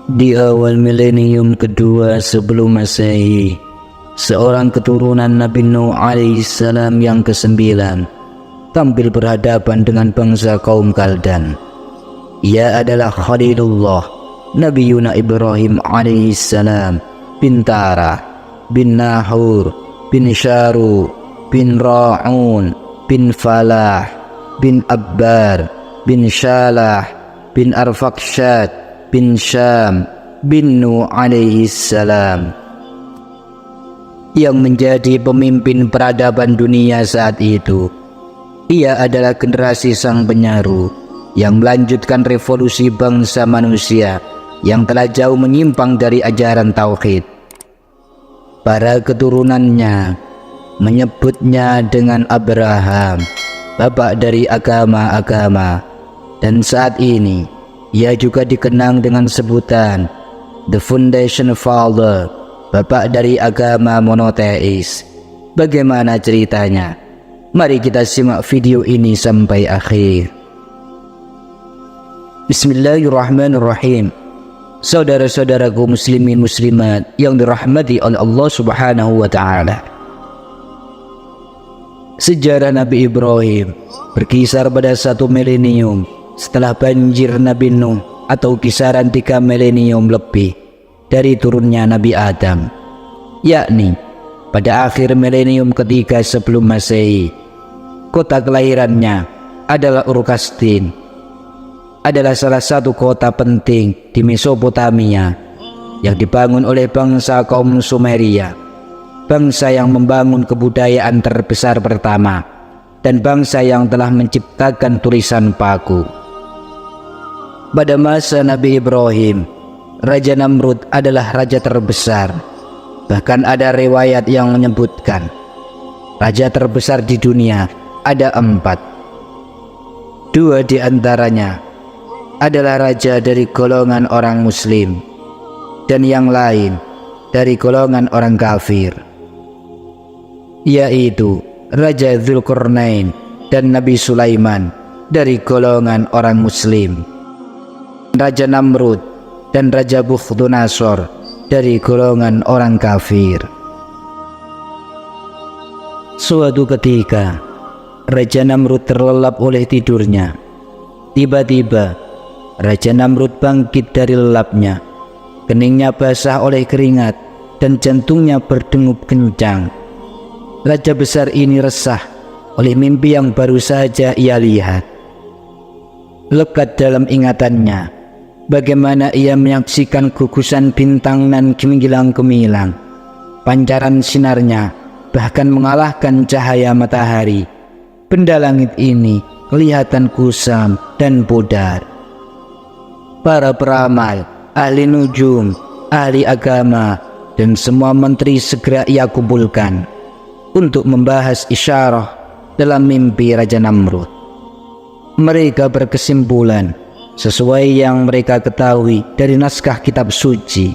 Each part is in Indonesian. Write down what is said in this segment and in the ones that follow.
Di awal milenium kedua sebelum Masehi, seorang keturunan Nabi Nuh alaihissalam yang ke-9 tampil berhadapan dengan bangsa kaum Kaldan. Ia adalah Khalilullah Nabi Yuna Ibrahim alaihissalam bin Tara, bin Nahur, bin Syaru, bin Ra'un, bin Falah, bin Abbar, bin Shalah, bin Arfakshad, bin Syam, bin Nuh alaihissalam, yang menjadi pemimpin peradaban dunia saat itu. Ia adalah generasi sang penyaru yang melanjutkan revolusi bangsa manusia yang telah jauh menyimpang dari ajaran tauhid. Para keturunannya menyebutnya dengan Abraham, bapak dari agama-agama, dan saat ini ia juga dikenang dengan sebutan The Foundation Father, bapak dari agama monoteis. Bagaimana ceritanya? Mari kita simak video ini sampai akhir. Bismillahirrahmanirrahim. Saudara-saudaraku muslimin muslimat yang dirahmati oleh Allah Subhanahu wa taala. Sejarah Nabi Ibrahim berkisar pada 1 milenium setelah banjir Nabi Nuh, atau kisaran 3 milenium lebih dari turunnya Nabi Adam, yakni pada akhir milenium ketiga sebelum Masehi. Kota kelahirannya adalah Ur-Kasdim, adalah salah satu kota penting di Mesopotamia yang dibangun oleh bangsa kaum Sumeria, bangsa yang membangun kebudayaan terbesar pertama dan bangsa yang telah menciptakan tulisan paku. Pada masa Nabi Ibrahim, Raja Namrud adalah raja terbesar. Bahkan ada riwayat yang menyebutkan raja terbesar di dunia ada 4. 2 di antaranya adalah raja dari golongan orang muslim dan yang lain dari golongan orang kafir, yaitu Raja Dzulqarnain dan Nabi Sulaiman dari golongan orang muslim, Raja Namrud dan Raja Bukhtunasor dari golongan orang kafir. Suatu ketika Raja Namrud terlelap oleh tidurnya. Tiba-tiba Raja Namrud bangkit dari lelapnya. Keningnya basah oleh keringat dan jantungnya berdegup kencang. Raja besar ini resah oleh mimpi yang baru saja ia lihat. Lekat dalam ingatannya bagaimana ia menyaksikan gugusan bintang nan gemilang-gemilang. Pancaran sinarnya bahkan mengalahkan cahaya matahari. Benda langit ini kelihatan kusam dan pudar. Para peramal, ahli nujum, ahli agama, dan semua menteri segera ia kumpulkan untuk membahas isyarah dalam mimpi Raja Namrud. Mereka berkesimpulan sesuai yang mereka ketahui dari naskah kitab suci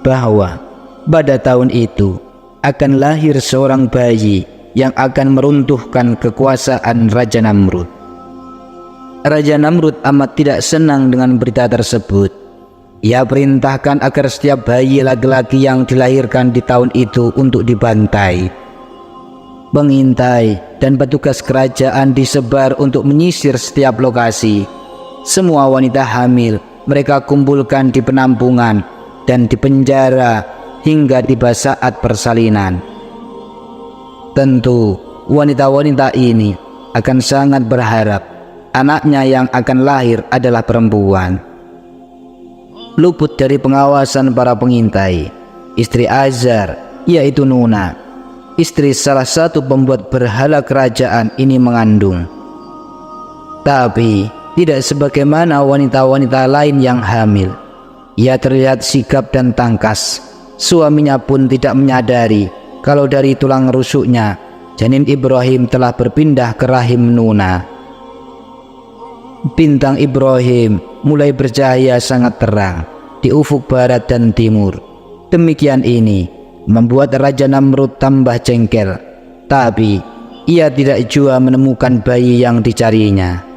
bahwa pada tahun itu akan lahir seorang bayi yang akan meruntuhkan kekuasaan Raja Namrud. Raja Namrud amat tidak senang dengan berita tersebut. Ia perintahkan agar setiap bayi laki-laki yang dilahirkan di tahun itu untuk dibantai. Pengintai dan petugas kerajaan disebar untuk menyisir setiap lokasi. Semua wanita hamil mereka kumpulkan di penampungan dan dipenjara hingga tiba saat persalinan. Tentu wanita-wanita ini akan sangat berharap anaknya yang akan lahir adalah perempuan. Luput dari pengawasan para pengintai, istri Azar, yaitu Nuna, istri salah satu pembuat berhala kerajaan ini mengandung. Tapi tidak sebagaimana wanita-wanita lain yang hamil. Ia terlihat sigap dan tangkas. Suaminya pun tidak menyadari kalau dari tulang rusuknya janin Ibrahim telah berpindah ke rahim Nuna. Bintang Ibrahim mulai bercahaya sangat terang di ufuk barat dan timur. Demikian ini membuat Raja Namrud tambah jengkel, tapi ia tidak jua menemukan bayi yang dicarinya.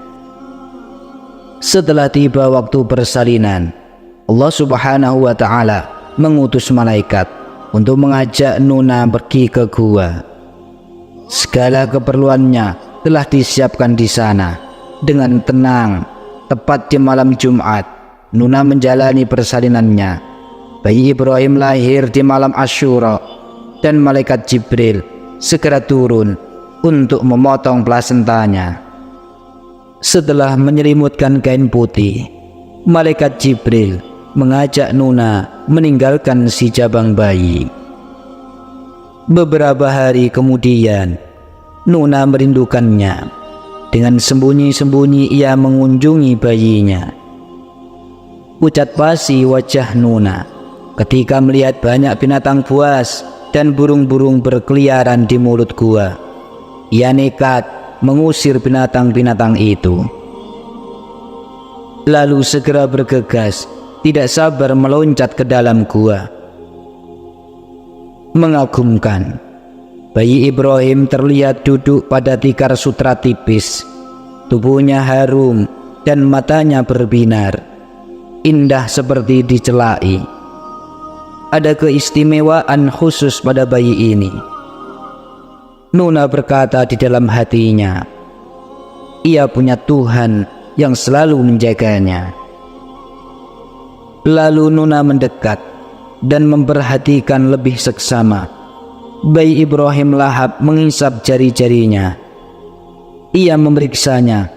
Setelah tiba waktu persalinan, Allah Subhanahu wa Ta'ala mengutus malaikat untuk mengajak Nuna pergi ke gua. Segala keperluannya telah disiapkan di sana dengan tenang. Tepat di malam Jumat, Nuna menjalani persalinannya. Bayi Ibrahim lahir di malam Asyura, dan malaikat Jibril segera turun untuk memotong plasentanya. Setelah menyelimutkan kain putih, malaikat Jibril mengajak Nuna meninggalkan si jabang bayi. Beberapa hari kemudian, Nuna merindukannya. Dengan sembunyi-sembunyi ia mengunjungi bayinya. Pucat pasi wajah Nuna ketika melihat banyak binatang buas dan burung-burung berkeliaran di mulut gua. Ia nekat mengusir binatang-binatang itu. Lalu segera bergegas, tidak sabar meloncat ke dalam gua. Mengagumkan, bayi Ibrahim terlihat duduk pada tikar sutra tipis. Tubuhnya harum dan matanya berbinar, indah seperti dicelai. Ada keistimewaan khusus pada bayi ini. Nuna berkata di dalam hatinya, ia punya Tuhan yang selalu menjaganya. Lalu Nuna mendekat dan memperhatikan lebih seksama. Bayi Ibrahim lahap menghisap jari-jarinya. Ia memeriksanya.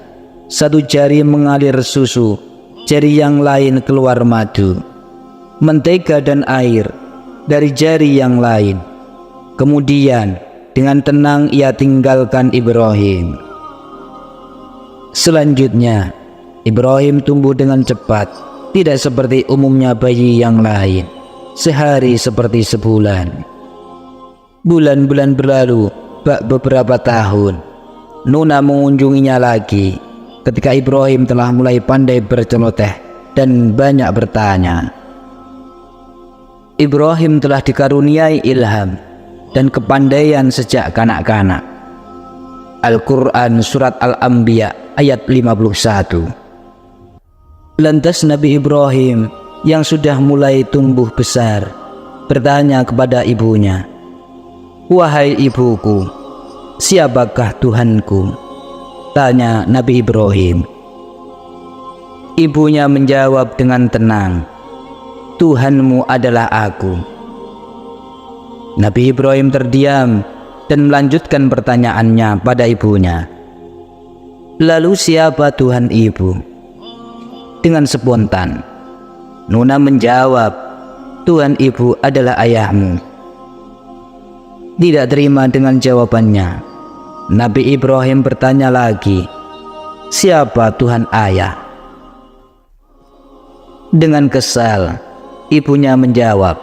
Satu jari mengalir susu, jari yang lain keluar madu, mentega dan air dari jari yang lain. Kemudian dengan tenang ia tinggalkan Ibrahim. Selanjutnya Ibrahim tumbuh dengan cepat, tidak seperti umumnya bayi yang lain. Sehari seperti sebulan. Bulan-bulan berlalu, bak beberapa tahun. Nuna mengunjunginya lagi ketika Ibrahim telah mulai pandai berceloteh dan banyak bertanya. Ibrahim telah dikaruniai ilham dan kepandaian sejak kanak-kanak. Al-Quran Surat Al-Anbiya ayat 51. Lantas Nabi Ibrahim yang sudah mulai tumbuh besar bertanya kepada ibunya, "Wahai ibuku, siapakah Tuhanku?" tanya Nabi Ibrahim. Ibunya menjawab dengan tenang, "Tuhanmu adalah aku." Nabi Ibrahim terdiam dan melanjutkan pertanyaannya pada ibunya. "Lalu siapa Tuhan ibu?" Dengan spontan Nuna menjawab, "Tuhan ibu adalah ayahmu." Tidak terima dengan jawabannya, Nabi Ibrahim bertanya lagi, "Siapa Tuhan ayah?" Dengan kesal, ibunya menjawab,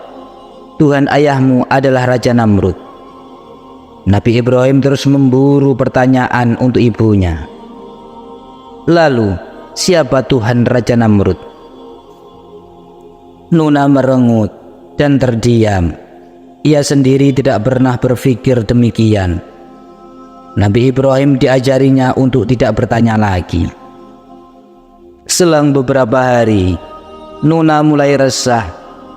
"Tuhan ayahmu adalah Raja Namrud." Nabi Ibrahim terus memburu pertanyaan untuk ibunya. "Lalu, siapa Tuhan Raja Namrud?" Nuna merengut dan terdiam. Ia sendiri tidak pernah berpikir demikian. Nabi Ibrahim diajarinya untuk tidak bertanya lagi. Selang beberapa hari, Nuna mulai resah,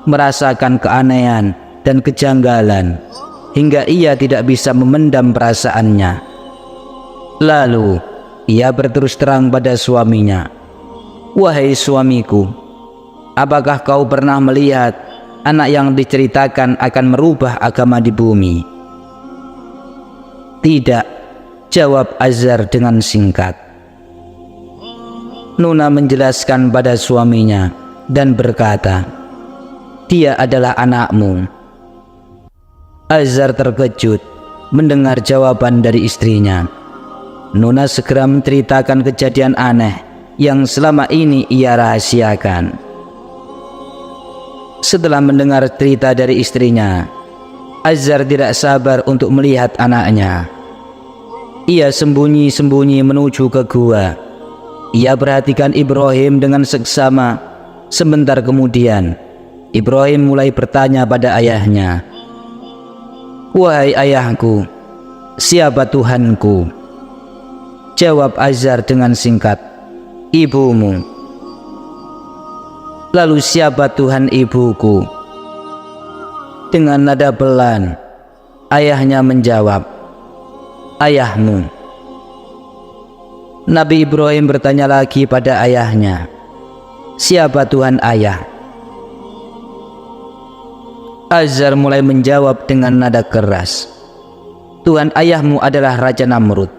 merasakan keanehan dan kejanggalan, hingga ia tidak bisa memendam perasaannya. Lalu, ia berterus terang pada suaminya, "Wahai suamiku, apakah kau pernah melihat anak yang diceritakan akan merubah agama di bumi?" "Tidak," jawab Azar dengan singkat. Nuna menjelaskan pada suaminya dan berkata, "Dia adalah anakmu." Azar terkejut mendengar jawaban dari istrinya. Nuna segera menceritakan kejadian aneh yang selama ini ia rahasiakan. Setelah mendengar cerita dari istrinya, Azar tidak sabar untuk melihat anaknya. Ia sembunyi-sembunyi menuju ke gua. Ia perhatikan Ibrahim dengan seksama. Sebentar kemudian, Ibrahim mulai bertanya pada ayahnya, "Wahai ayahku, siapa Tuhanku?" Jawab Azar dengan singkat, "Ibumu." "Lalu siapa Tuhan ibuku?" Dengan nada pelan, ayahnya menjawab, "Ayahmu." Nabi Ibrahim bertanya lagi pada ayahnya, "Siapa Tuhan ayah?" Azar mulai menjawab dengan nada keras, "Tuhan ayahmu adalah Raja Namrud."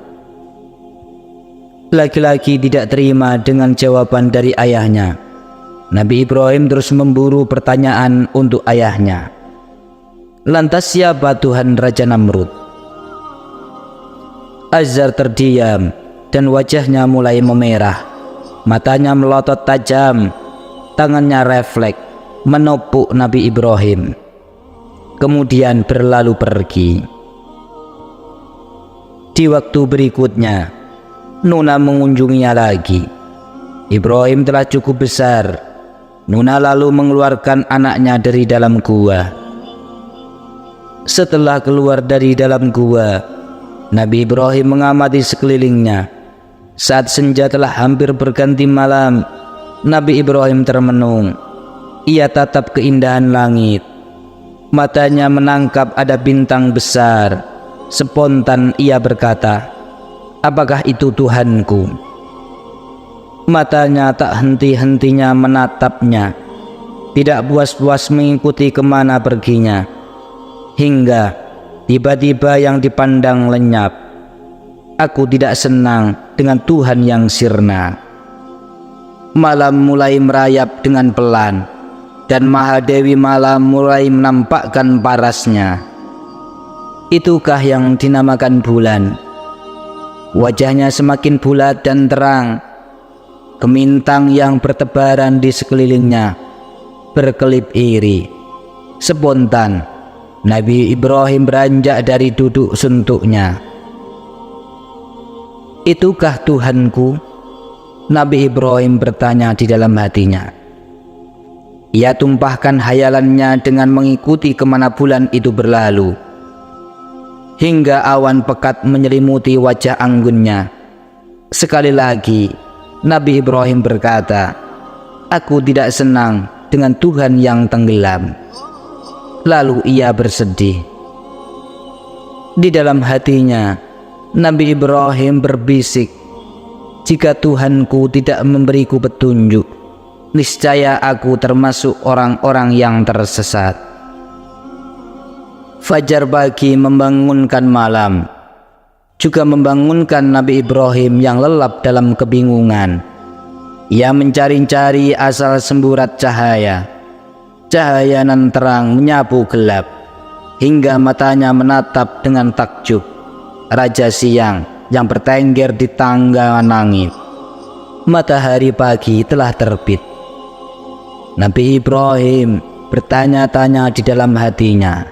Laki-laki tidak terima dengan jawaban dari ayahnya. Nabi Ibrahim terus memburu pertanyaan untuk ayahnya. "Lantas siapa Tuhan Raja Namrud?" Azar terdiam dan wajahnya mulai memerah. Matanya melotot tajam, tangannya refleks menepuk Nabi Ibrahim, kemudian berlalu pergi. Di waktu berikutnya, Nuna mengunjunginya lagi. Ibrahim telah cukup besar. Nuna lalu mengeluarkan anaknya dari dalam gua. Setelah keluar dari dalam gua, Nabi Ibrahim mengamati sekelilingnya. Saat senja telah hampir berganti malam, Nabi Ibrahim termenung. Ia tatap keindahan langit. Matanya menangkap ada bintang besar. Spontan ia berkata, "Apakah itu Tuhanku?" Matanya tak henti-hentinya menatapnya, tidak puas-puas mengikuti kemana perginya, hingga tiba-tiba yang dipandang lenyap. "Aku tidak senang dengan Tuhan yang sirna." Malam mulai merayap dengan pelan, dan Mahadewi malam mulai menampakkan parasnya. Itukah yang dinamakan bulan. Wajahnya semakin bulat dan terang. Gemintang yang bertebaran di sekelilingnya berkelip iri. Spontan Nabi Ibrahim beranjak dari duduk suntuknya. "Itukah Tuhanku?" Nabi Ibrahim bertanya di dalam hatinya. Ia tumpahkan hayalannya dengan mengikuti kemana bulan itu berlalu, hingga awan pekat menyelimuti wajah anggunnya. Sekali lagi Nabi Ibrahim berkata, "Aku tidak senang dengan Tuhan yang tenggelam." Lalu ia bersedih. Di dalam hatinya Nabi Ibrahim berbisik, "Jika Tuhanku tidak memberiku petunjuk, niscaya aku termasuk orang-orang yang tersesat." Fajar pagi membangunkan malam, juga membangunkan Nabi Ibrahim yang lelap dalam kebingungan. Ia mencari-cari asal semburat cahaya. Cahaya nan terang menyapu gelap, hingga matanya menatap dengan takjub Raja Siang yang bertengger di tangga langit. Matahari pagi telah terbit. Nabi Ibrahim bertanya-tanya di dalam hatinya,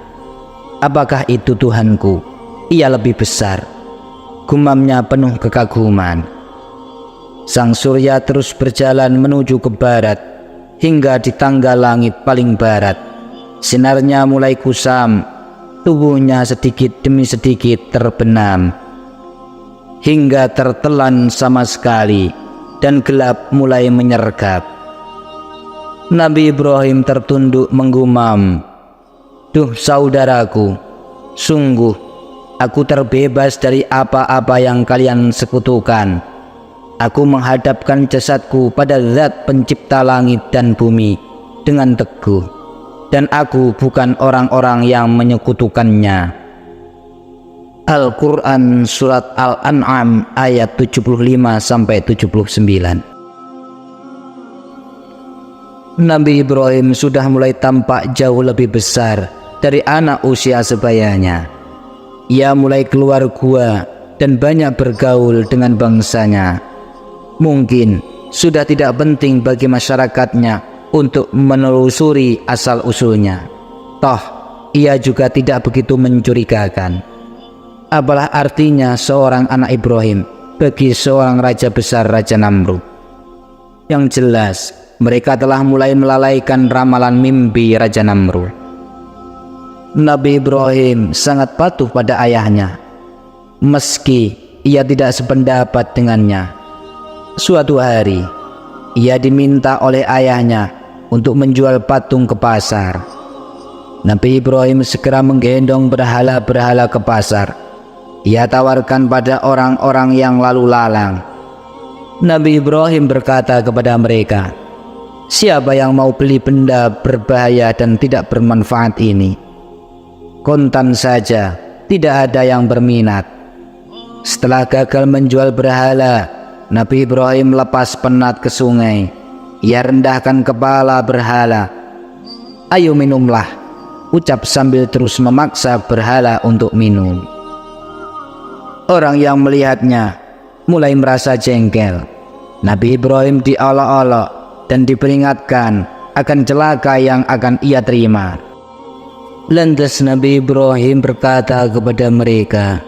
"Apakah itu Tuhanku? Ia lebih besar." Gumamnya penuh kekaguman. Sang surya terus berjalan menuju ke barat, hingga di tangga langit paling barat. Sinarnya mulai kusam, tubuhnya sedikit demi sedikit terbenam, hingga tertelan sama sekali, dan gelap mulai menyergap. Nabi Ibrahim tertunduk menggumam, "Duh saudaraku, sungguh aku terbebas dari apa-apa yang kalian sekutukan. Aku menghadapkan jasadku pada Zat pencipta langit dan bumi dengan teguh, dan aku bukan orang-orang yang menyekutukannya." Al-Quran Surat Al-An'am ayat 75-79. Nabi Ibrahim sudah mulai tampak jauh lebih besar dari anak usia sebayanya. Ia mulai keluar gua dan banyak bergaul dengan bangsanya. Mungkin sudah tidak penting bagi masyarakatnya untuk menelusuri asal-usulnya. Toh, ia juga tidak begitu mencurigakan. Apalah artinya seorang anak Ibrahim bagi seorang raja besar, Raja Namrud? Yang jelas, mereka telah mulai melalaikan ramalan mimpi Raja Namrud. Nabi Ibrahim sangat patuh pada ayahnya, meski ia tidak sependapat dengannya. Suatu hari, ia diminta oleh ayahnya untuk menjual patung ke pasar. Nabi Ibrahim segera menggendong berhala-berhala ke pasar. Ia tawarkan pada orang-orang yang lalu lalang. Nabi Ibrahim berkata kepada mereka, "Siapa yang mau beli benda berbahaya dan tidak bermanfaat ini? Kontan saja, tidak ada yang berminat." Setelah gagal menjual berhala, Nabi Ibrahim lepas penat ke sungai. Ia rendahkan kepala berhala. "Ayo minumlah," ucap sambil terus memaksa berhala untuk minum. Orang yang melihatnya mulai merasa jengkel. Nabi Ibrahim diolok-olok dan diperingatkan akan celaka yang akan ia terima. Lantas Nabi Ibrahim berkata kepada mereka,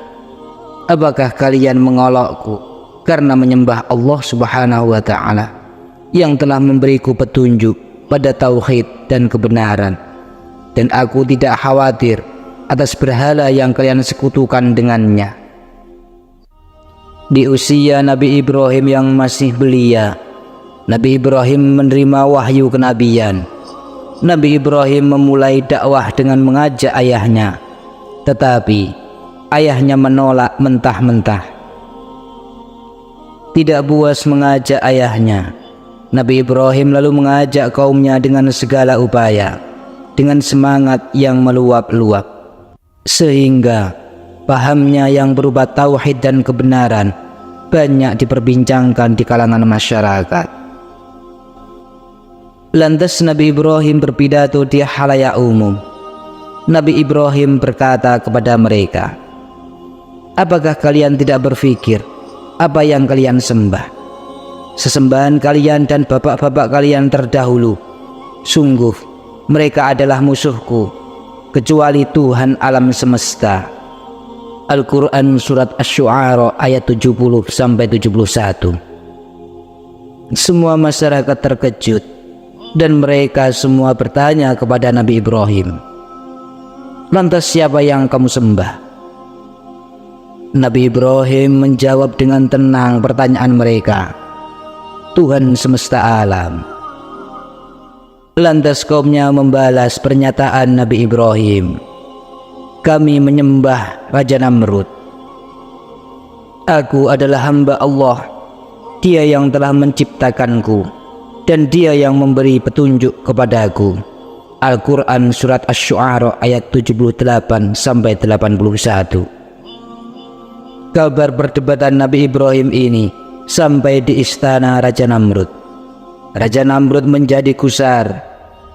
"Apakah kalian mengolokku karena menyembah Allah Subhanahu wa Ta'ala yang telah memberiku petunjuk pada tauhid dan kebenaran, dan aku tidak khawatir atas berhala yang kalian sekutukan dengannya?" Di usia Nabi Ibrahim yang masih belia, Nabi Ibrahim menerima wahyu kenabian. Nabi Ibrahim memulai dakwah dengan mengajak ayahnya, tetapi ayahnya menolak mentah-mentah. Tidak puas mengajak ayahnya, Nabi Ibrahim lalu mengajak kaumnya dengan segala upaya, dengan semangat yang meluap-luap, sehingga pahamnya yang berupa tauhid dan kebenaran banyak diperbincangkan di kalangan masyarakat. Lantas Nabi Ibrahim berpidato di halayak umum. Nabi Ibrahim berkata kepada mereka, "Apakah kalian tidak berpikir apa yang kalian sembah? Sesembahan kalian dan bapak-bapak kalian terdahulu, sungguh mereka adalah musuhku, kecuali Tuhan alam semesta." Al-Quran Surat Asy-Syu'ara ayat 70-71. Semua masyarakat terkejut dan mereka semua bertanya kepada Nabi Ibrahim, "Lantas siapa yang kamu sembah?" Nabi Ibrahim menjawab dengan tenang pertanyaan mereka, "Tuhan semesta alam." Lantas kaumnya membalas pernyataan Nabi Ibrahim, "Kami menyembah Raja Namrud. Aku adalah hamba Allah. Dia yang telah menciptakanku dan dia yang memberi petunjuk kepadaku." Al-Quran Surat Asy-Syu'ara ayat 78-81. Kabar perdebatan Nabi Ibrahim ini sampai di istana Raja Namrud. Raja Namrud menjadi gusar.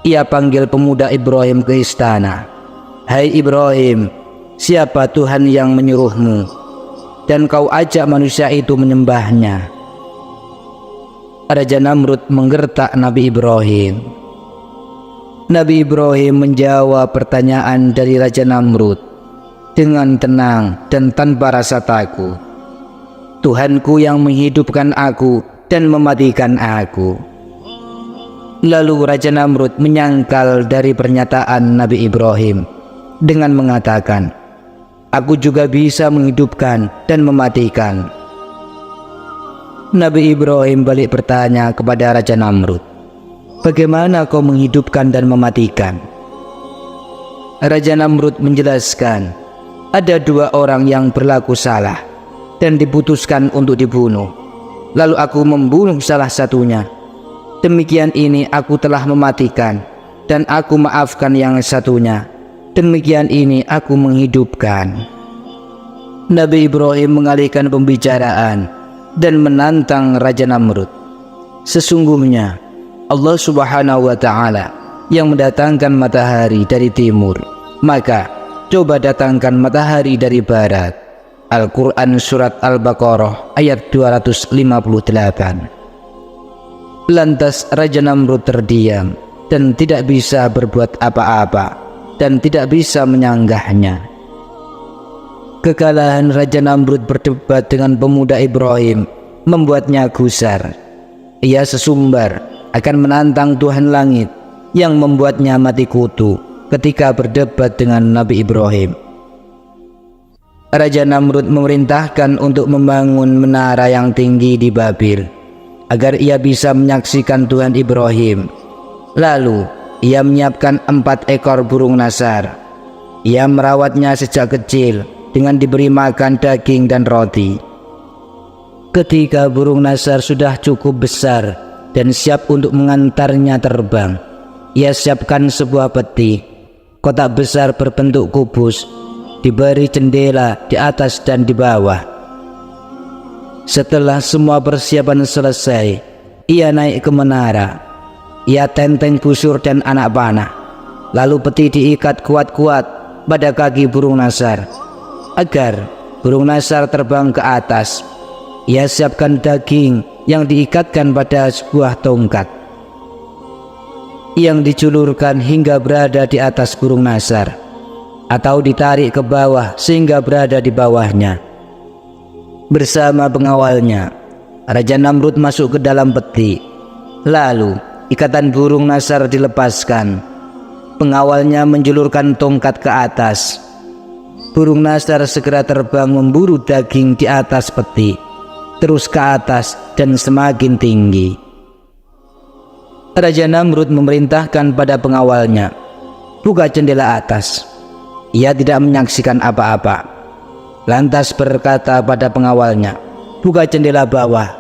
Ia panggil pemuda Ibrahim ke istana. "Hai Ibrahim, siapa Tuhan yang menyuruhmu dan kau ajak manusia itu menyembahnya?" Raja Namrud menggertak Nabi Ibrahim. Nabi Ibrahim menjawab pertanyaan dari Raja Namrud dengan tenang dan tanpa rasa takut. "Tuhanku yang menghidupkan aku dan mematikan aku." Lalu Raja Namrud menyangkal dari pernyataan Nabi Ibrahim dengan mengatakan, "Aku juga bisa menghidupkan dan mematikan." Nabi Ibrahim balik bertanya kepada Raja Namrud, "Bagaimana kau menghidupkan dan mematikan?" Raja Namrud menjelaskan, "Ada dua orang yang berlaku salah dan diputuskan untuk dibunuh. Lalu aku membunuh salah satunya. Demikian ini aku telah mematikan dan aku maafkan yang satunya. Demikian ini aku menghidupkan." Nabi Ibrahim mengalihkan pembicaraan dan menantang Raja Namrud. Sesungguhnya Allah Subhanahu wa Ta'ala yang mendatangkan matahari dari timur, maka coba datangkan matahari dari barat. Al-Quran Surat Al-Baqarah ayat 258. Lantas Raja Namrud terdiam dan tidak bisa berbuat apa-apa dan tidak bisa menyanggahnya. Kekalahan Raja Namrud berdebat dengan pemuda Ibrahim membuatnya gusar. Ia sesumbar akan menantang Tuhan langit yang membuatnya mati kutu ketika berdebat dengan Nabi Ibrahim. Raja Namrud memerintahkan untuk membangun menara yang tinggi di Babil agar ia bisa menyaksikan Tuhan Ibrahim. Lalu ia menyiapkan 4 ekor burung nasar. Ia merawatnya sejak kecil dengan diberi makan daging dan roti. Ketika burung nasar sudah cukup besar dan siap untuk mengantarnya terbang, ia siapkan sebuah peti, kotak besar berbentuk kubus, diberi jendela di atas dan di bawah. Setelah semua persiapan selesai, ia naik ke menara. Ia tenteng busur dan anak panah. Lalu peti diikat kuat-kuat pada kaki burung nasar, agar burung nasar terbang ke atas. Ia siapkan daging yang diikatkan pada sebuah tongkat, yang dijulurkan hingga berada di atas burung nasar, atau ditarik ke bawah sehingga berada di bawahnya. Bersama pengawalnya, Raja Namrud masuk ke dalam peti. Lalu ikatan burung nasar dilepaskan. Pengawalnya menjulurkan tongkat ke atas. Burung nasar segera terbang memburu daging di atas peti, terus ke atas dan semakin tinggi. Raja Namrud memerintahkan pada pengawalnya, "Buka jendela atas." Ia tidak menyaksikan apa-apa. Lantas berkata pada pengawalnya, "Buka jendela bawah."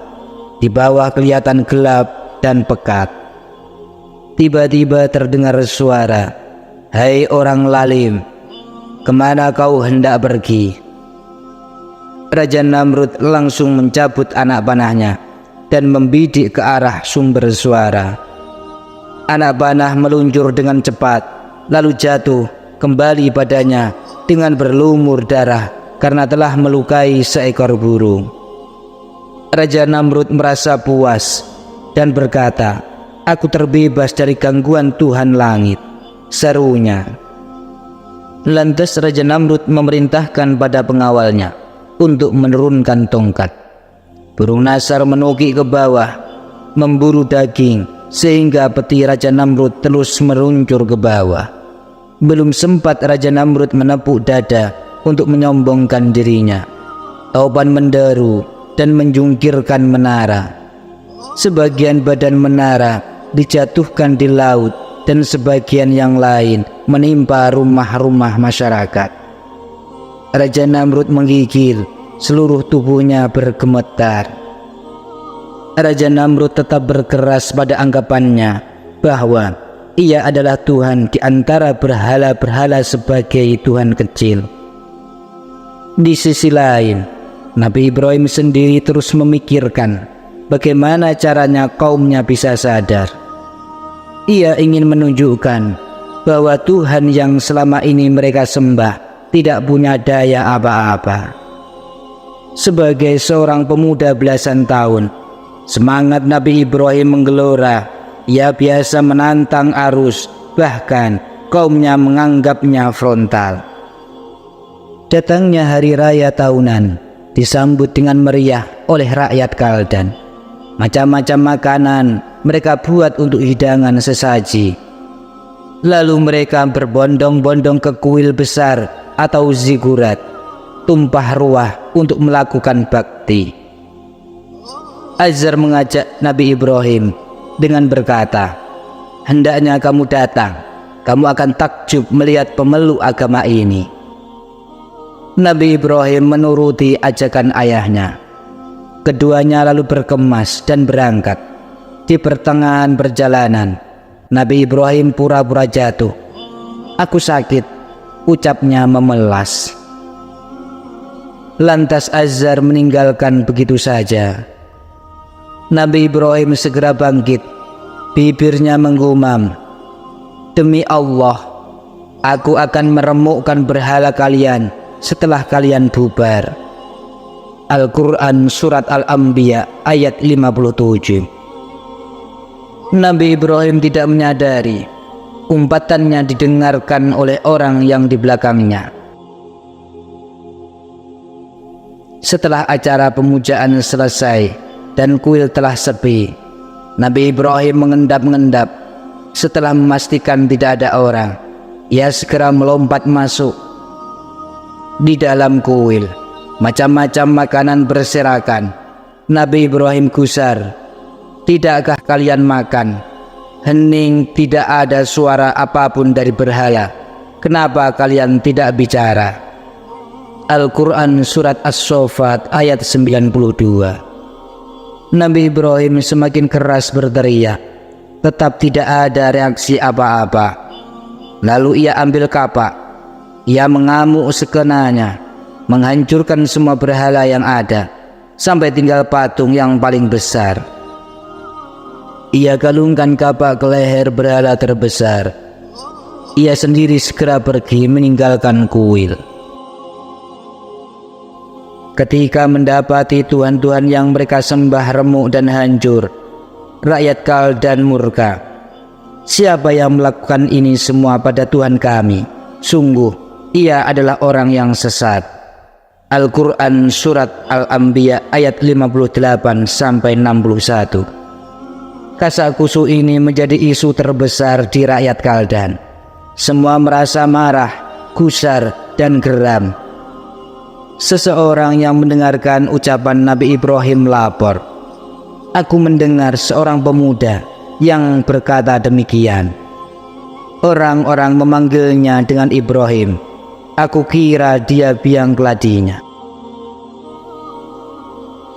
Di bawah kelihatan gelap dan pekat. Tiba-tiba terdengar suara, "Hai orang lalim, kemana kau hendak pergi?" Raja Namrud langsung mencabut anak panahnya dan membidik ke arah sumber suara. Anak panah meluncur dengan cepat, lalu jatuh kembali padanya dengan berlumur darah karena telah melukai seekor burung. Raja Namrud merasa puas dan berkata, "Aku terbebas dari gangguan Tuhan langit," serunya. Lantas Raja Namrud memerintahkan pada pengawalnya untuk menurunkan tongkat. Burung nasar menukik ke bawah, memburu daging, sehingga peti Raja Namrud terus meluncur ke bawah. Belum sempat Raja Namrud menepuk dada untuk menyombongkan dirinya, tauban menderu dan menjungkirkan menara. Sebagian badan menara dijatuhkan di laut dan sebagian yang lain menimpa rumah-rumah masyarakat. Raja Namrud menggigil, seluruh tubuhnya bergemetar. Raja Namrud tetap berkeras pada anggapannya bahwa ia adalah Tuhan di antara berhala-berhala sebagai Tuhan kecil. Di sisi lain, Nabi Ibrahim sendiri terus memikirkan bagaimana caranya kaumnya bisa sadar. Ia ingin menunjukkan bahwa Tuhan yang selama ini mereka sembah tidak punya daya apa-apa. Sebagai seorang pemuda belasan tahun, semangat Nabi Ibrahim menggelora. Ia biasa menantang arus, bahkan kaumnya menganggapnya frontal. Datangnya hari raya tahunan disambut dengan meriah oleh rakyat Kaldan. Macam-macam makanan mereka buat untuk hidangan sesaji. Lalu mereka berbondong-bondong ke kuil besar atau zigurat, tumpah ruah untuk melakukan bakti. Azar mengajak Nabi Ibrahim dengan berkata, "Hendaknya kamu datang, kamu akan takjub melihat pemeluk agama ini." Nabi Ibrahim menuruti ajakan ayahnya. Keduanya lalu berkemas dan berangkat. Di pertengahan perjalanan, Nabi Ibrahim pura-pura jatuh. "Aku sakit," ucapnya memelas. Lantas Azar meninggalkan begitu saja. Nabi Ibrahim segera bangkit. Bibirnya menggumam, "Demi Allah, aku akan meremukkan berhala kalian setelah kalian bubar." Al-Quran Surat Al-Anbiya ayat 57. Nabi Ibrahim tidak menyadari umpatannya didengarkan oleh orang yang di belakangnya. Setelah acara pemujaan selesai dan kuil telah sepi, Nabi Ibrahim mengendap-endap. Setelah memastikan tidak ada orang, ia segera melompat masuk. Di dalam kuil, macam-macam makanan berserakan. Nabi Ibrahim gusar, "Tidakkah kalian makan? hening, tidak ada suara apapun dari berhala. Kenapa kalian tidak bicara? Al-Quran Surat As-Saffat ayat 92. Nabi Ibrahim semakin keras berteriak, tetap tidak ada reaksi apa-apa. Lalu ia ambil kapak, ia mengamuk sekenanya, menghancurkan semua berhala yang ada, sampai tinggal patung yang paling besar. Ia galungkan kapak ke leher berhala terbesar. Ia sendiri segera pergi meninggalkan kuil. Ketika mendapati tuhan-tuhan yang mereka sembah remuk dan hancur, rakyat Kaldan murka. Siapa yang melakukan ini semua pada Tuhan kami? Sungguh, ia adalah orang yang sesat. Al-Quran Surat Al-Anbiya ayat 58-61. Kasakusuk ini menjadi isu terbesar di rakyat Kaldan. Semua merasa marah, gusar, dan geram. Seseorang yang mendengarkan ucapan Nabi Ibrahim lapor, "Aku mendengar seorang pemuda yang berkata demikian." Orang-orang memanggilnya dengan Ibrahim. Aku kira dia biang keladinya.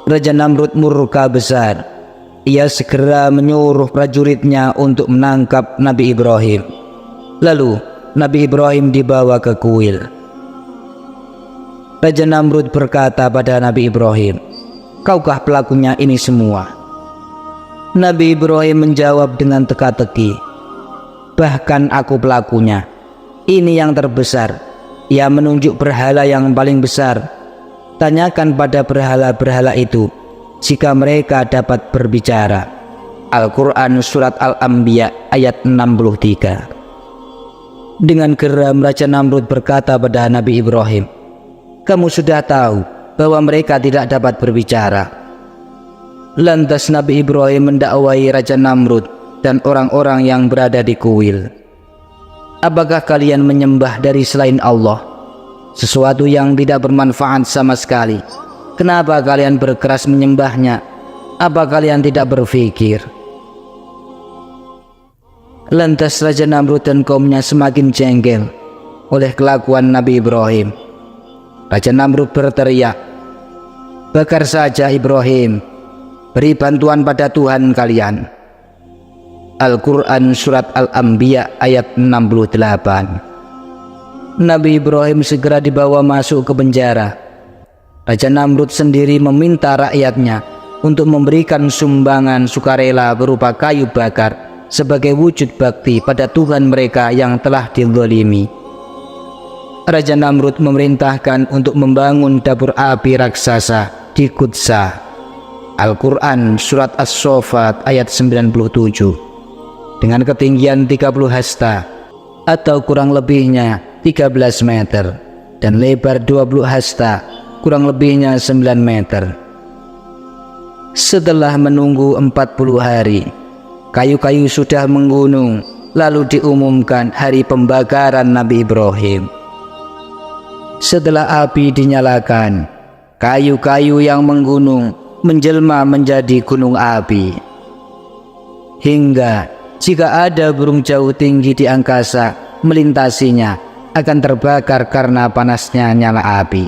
Raja Namrud murka besar. Ia segera menyuruh prajuritnya untuk menangkap Nabi Ibrahim. Lalu Nabi Ibrahim dibawa ke kuil. Raja Namrud berkata pada Nabi Ibrahim, "Kaukah pelakunya ini semua?" Nabi Ibrahim menjawab dengan teka-teki, "Bahkan aku pelakunya. Ini yang terbesar." Ia menunjuk berhala yang paling besar. Tanyakan pada berhala-berhala itu jika mereka dapat berbicara. Al-Quran Surat Al-Anbiya ayat 63. Dengan geram Raja Namrud berkata pada Nabi Ibrahim, "Kamu sudah tahu bahwa mereka tidak dapat berbicara." Lantas Nabi Ibrahim mendakwai Raja Namrud dan orang-orang yang berada di kuil. "Apakah kalian menyembah dari selain Allah, sesuatu yang tidak bermanfaat sama sekali? Kenapa kalian berkeras menyembahnya? Apa kalian tidak berpikir?" Lantas Raja Namrud dan kaumnya semakin jengkel oleh kelakuan Nabi Ibrahim. Raja Namrud berteriak, "Bakar saja Ibrahim, beri bantuan pada Tuhan kalian." Al-Quran Surat Al-Anbiya ayat 68. Nabi Ibrahim segera dibawa masuk ke penjara. Raja Namrud sendiri meminta rakyatnya untuk memberikan sumbangan sukarela berupa kayu bakar sebagai wujud bakti pada Tuhan mereka yang telah dizalimi. Raja Namrud memerintahkan untuk membangun dapur api raksasa di Qudsa. Al-Quran Surat As-Saffat ayat 97. Dengan ketinggian 30 hasta atau kurang lebihnya 13 meter dan lebar 20 hasta kurang lebihnya 9 meter. Setelah menunggu 40 hari, kayu-kayu sudah menggunung, lalu diumumkan hari pembakaran Nabi Ibrahim. Setelah api dinyalakan, kayu-kayu yang menggunung menjelma menjadi gunung api. Hingga jika ada burung jauh tinggi di angkasa melintasinya, akan terbakar karena panasnya nyala api.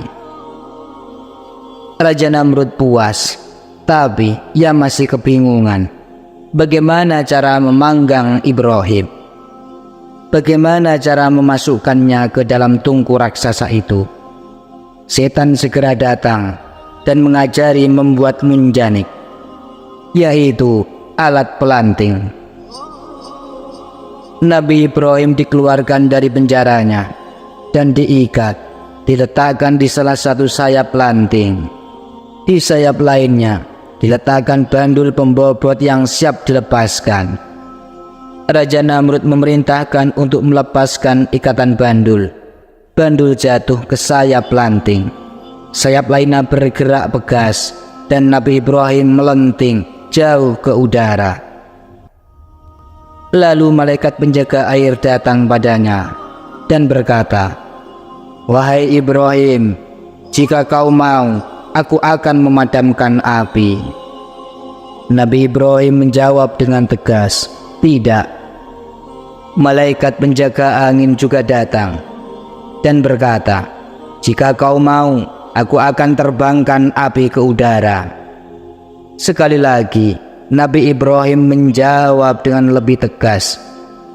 Raja Namrud puas, tapi ia masih kebingungan. Bagaimana cara memanggang Ibrahim? Bagaimana cara memasukkannya ke dalam tungku raksasa itu? Setan segera datang dan mengajari membuat munjanik, yaitu alat pelanting. Nabi Ibrahim dikeluarkan dari penjaranya dan diikat, diletakkan di salah satu sayap pelanting. Di sayap lainnya diletakkan bandul pembobot yang siap dilepaskan. Raja Namrud memerintahkan untuk melepaskan ikatan bandul. Bandul jatuh ke sayap pelanting. Sayap lainnya bergerak pegas dan Nabi Ibrahim melenting jauh ke udara. Lalu malaikat penjaga air datang padanya dan berkata, "Wahai Ibrahim, jika kau mau, aku akan memadamkan api." Nabi Ibrahim menjawab dengan tegas, Tidak. Malaikat penjaga angin juga datang dan berkata, "Jika kau mau, aku akan terbangkan api ke udara." Sekali lagi, Nabi Ibrahim menjawab dengan lebih tegas,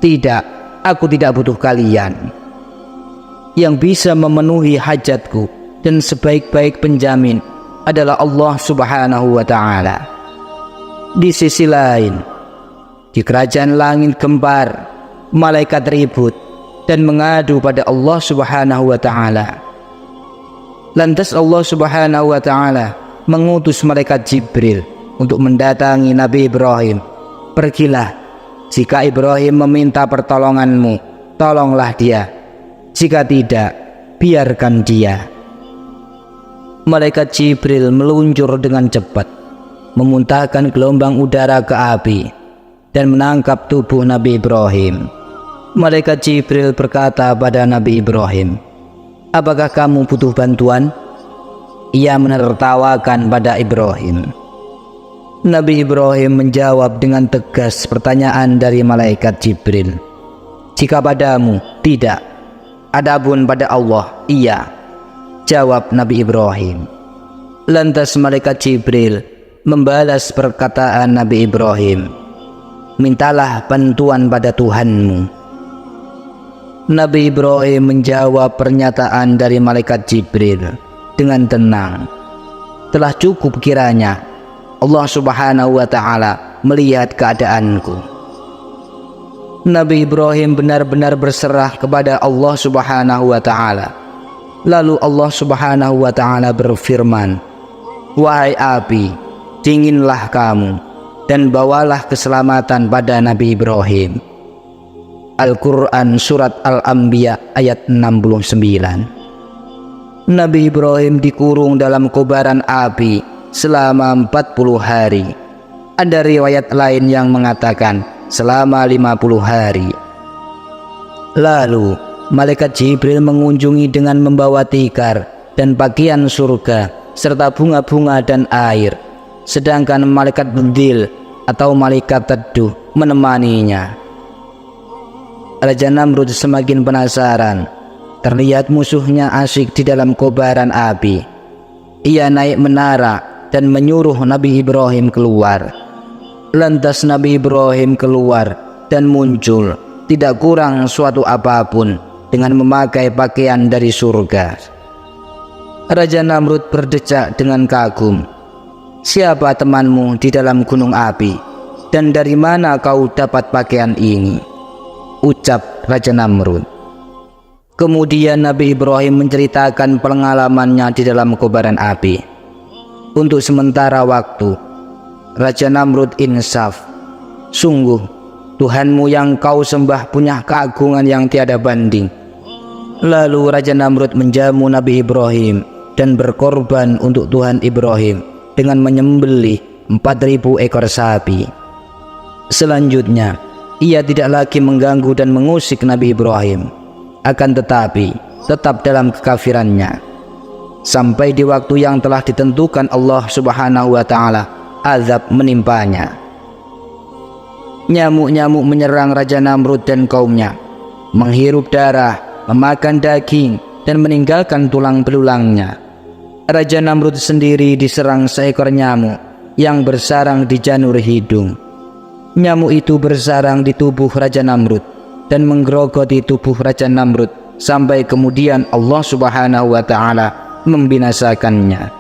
"Tidak, aku tidak butuh kalian. Yang bisa memenuhi hajatku dan sebaik-baik penjamin adalah Allah Subhanahu wa Ta'ala." Di sisi lain, di kerajaan langit gempar, malaikat ribut dan mengadu pada Allah Subhanahu wa Ta'ala. Lantas Allah Subhanahu wa Ta'ala mengutus malaikat Jibril untuk mendatangi Nabi Ibrahim. "Pergilah, jika Ibrahim meminta pertolonganmu, tolonglah dia. Jika tidak, biarkan dia." Malaikat Jibril meluncur dengan cepat, memuntahkan gelombang udara ke api dan menangkap tubuh Nabi Ibrahim. Malaikat Jibril berkata pada Nabi Ibrahim, "Apakah kamu butuh bantuan?" Ia menertawakan pada Ibrahim. Nabi Ibrahim menjawab dengan tegas pertanyaan dari malaikat Jibril. "Jika padamu, tidak. Adapun pada Allah, iya," jawab Nabi Ibrahim. Lantas malaikat Jibril membalas perkataan Nabi Ibrahim, "Mintalah bantuan pada Tuhanmu." Nabi Ibrahim menjawab pernyataan dari malaikat Jibril dengan tenang. "Telah cukup kiranya Allah Subhanahu wa Ta'ala melihat keadaanku." Nabi Ibrahim benar-benar berserah kepada Allah Subhanahu wa Ta'ala. Lalu Allah Subhanahu wa Ta'ala berfirman, "Wahai api, dinginlah kamu dan bawalah keselamatan pada Nabi Ibrahim." Al-Quran Surat Al-Anbiya ayat 69. Nabi Ibrahim dikurung dalam kobaran api selama 40 hari. Ada riwayat lain yang mengatakan selama 50 hari. Lalu malaikat Jibril mengunjungi dengan membawa tikar dan pakaian surga serta bunga-bunga dan air, sedangkan malaikat bedil atau malaikat teduh menemaninya. Raja Namrud semakin penasaran. Terlihat musuhnya asyik di dalam kobaran api. Ia naik menara dan menyuruh Nabi Ibrahim keluar. Lantas Nabi Ibrahim keluar dan muncul tidak kurang suatu apapun dengan memakai pakaian dari surga. Raja Namrud berdecak dengan kagum. "Siapa temanmu di dalam gunung api? Dan dari mana kau dapat pakaian ini?" ucap Raja Namrud. Kemudian Nabi Ibrahim menceritakan pengalamannya di dalam kobaran api. Untuk sementara waktu, Raja Namrud insaf. "Sungguh, Tuhanmu yang kau sembah punya keagungan yang tiada banding." Lalu Raja Namrud menjamu Nabi Ibrahim dan berkorban untuk Tuhan Ibrahim dengan menyembelih 4.000 ekor sapi. Selanjutnya, ia tidak lagi mengganggu dan mengusik Nabi Ibrahim, akan tetapi tetap dalam kekafirannya. Sampai di waktu yang telah ditentukan Allah Subhanahu wa Ta'ala, azab menimpanya. Nyamuk-nyamuk menyerang Raja Namrud dan kaumnya, menghirup darah, memakan daging, dan meninggalkan tulang belulangnya. Raja Namrud sendiri diserang seekor nyamuk yang bersarang di janur hidung. Nyamuk itu bersarang di tubuh Raja Namrud dan menggerogoti tubuh Raja Namrud sampai kemudian Allah Subhanahu wa Ta'ala membinasakannya.